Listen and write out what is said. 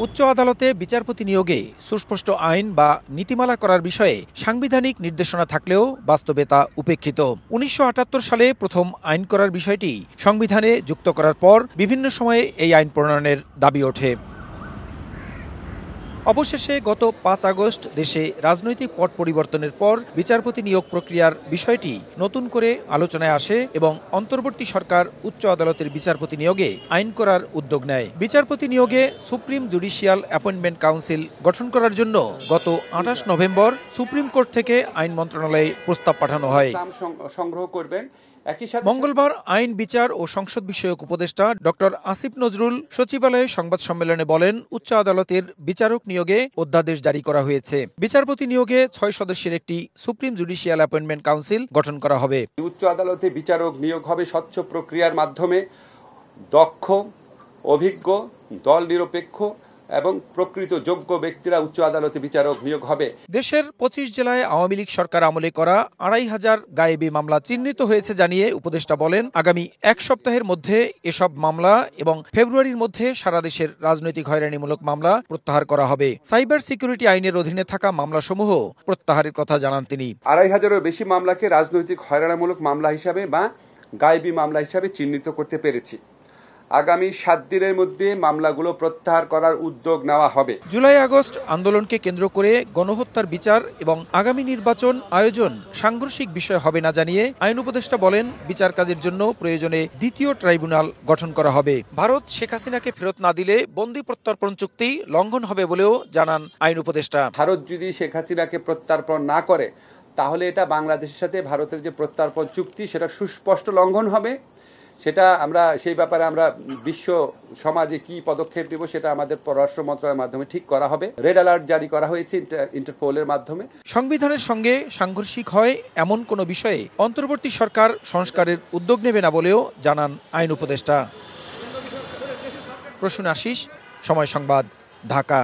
উচ্চ আদালতে বিচারপতি নিয়োগে সুস্পষ্ট আইন বা নীতিমালা করার বিষয়ে সাংবিধানিক নির্দেশনা থাকলেও বাস্তবে তা উপেক্ষিত। ১৯৭৮ সালে প্রথম আইন করার বিষয়টি সংবিধানে যুক্ত করার পর বিভিন্ন সময়ে এই আইন প্রণয়নের দাবি ওঠে। অবশেষে গত ৫ আগস্ট দেশে রাজনৈতিক পট পরিবর্তনের পর বিচারপতি নিয়োগ প্রক্রিয়ার বিষয়টি নতুন করে আলোচনায় আসে এবং অন্তর্বর্তী সরকার উচ্চ আদালতের বিচারপতি নিয়োগে আইন করার উদ্যোগ নেয়। বিচারপতি নিয়োগে সুপ্রিম জুডিশিয়াল অ্যাপয়েন্টমেন্ট কাউন্সিল গঠন করার জন্য গত ২৮ নভেম্বর সুপ্রিম কোর্ট থেকে আইন মন্ত্রণালয়ে প্রস্তাব পাঠানো হয়। সংগ্রহ করবেন। মঙ্গলবার আইন বিচার ও সংসদ বিষয়ক উপদেষ্টা ডক্টর আসিফ নজরুল সচিবালয়ে সংবাদ সম্মেলনে বলেন, উচ্চ আদালতের বিচারক নিয়োগে অধ্যাদেশ জারি করা হয়েছে। বিচারপতি নিয়োগে ৬ সদস্যের একটি সুপ্রিম জুডিশিয়াল অ্যাপয়েন্টমেন্ট কাউন্সিল গঠন করা হবে। উচ্চ আদালতে বিচারক নিয়োগ হবে স্বচ্ছ প্রক্রিয়ার মাধ্যমে, দক্ষ, অভিজ্ঞ, দল নিরপেক্ষ এবং প্রকৃত যোগ্য ব্যক্তিরা উচ্চ আদালতে বিচারক নিয়োগ হবে। দেশের ২৫ জেলায় আওয়ামী লীগ সরকার আমলে করা ২৫০০ গায়েবী মামলা চিহ্নিত হয়েছে জানিয়ে উপদেষ্টা বলেন, আগামী এক সপ্তাহের মধ্যে এসব মামলা এবং ফেব্রুয়ারির মধ্যে সারা দেশের রাজনৈতিক হয়রানিমূলক মামলা প্রত্যাহার করা হবে। সাইবার সিকিউরিটি আইনের অধীনে থাকা মামলাসমূহ প্রত্যাহারের কথা জানান তিনি। ২৫০০-এরও বেশি মামলাকে রাজনৈতিক হয়রানিমূলক মামলা হিসাবে বা গায়েবী মামলা হিসাবে চিহ্নিত করতে পেরেছি। আগামী ৭ দিনের মধ্যে মামলাগুলো প্রত্যাহার করার উদ্যোগ নেওয়া হবে। জুলাই আগস্ট আন্দোলনকে কেন্দ্র করে গণহত্যার বিচার এবং আগামী নির্বাচন আয়োজন সাংঘর্ষিক বিষয় হবে না জানিয়ে আইন উপদেষ্টা বলেন, বিচার কাজের জন্য প্রয়োজনে দ্বিতীয় ট্রাইব্যুনাল গঠন করা হবে। ভারত শেখ হাসিনাকে ফেরত না দিলে বন্দী প্রত্যর্পণ চুক্তি লঙ্ঘন হবে বলেও জানান আইন উপদেষ্টা। ভারত যদি শেখ হাসিনাকে প্রত্যর্পণ না করে তাহলে এটা বাংলাদেশের সাথে ভারতের যে প্রত্যর্পণ চুক্তি সেটা সুস্পষ্ট লঙ্ঘন হবে। সেটা আমরা সেই ব্যাপারে আমরা বিশ্ব সমাজে কি পদক্ষেপ নেব সেটা আমাদের পররাষ্ট্র মন্ত্রণালয়ের মাধ্যমে ঠিক করা হবে। রেড অ্যালার্ট জারি করা হয়েছে ইন্টারপোলের মাধ্যমে। সংবিধানের সঙ্গে সাংঘর্ষিক হয় এমন কোনো বিষয়ে অন্তর্বর্তী সরকার সংস্কারের উদ্যোগ নেবে না বলেও জানান আইন উপদেষ্টা। প্রসূন আশিস, সময় সংবাদ, ঢাকা।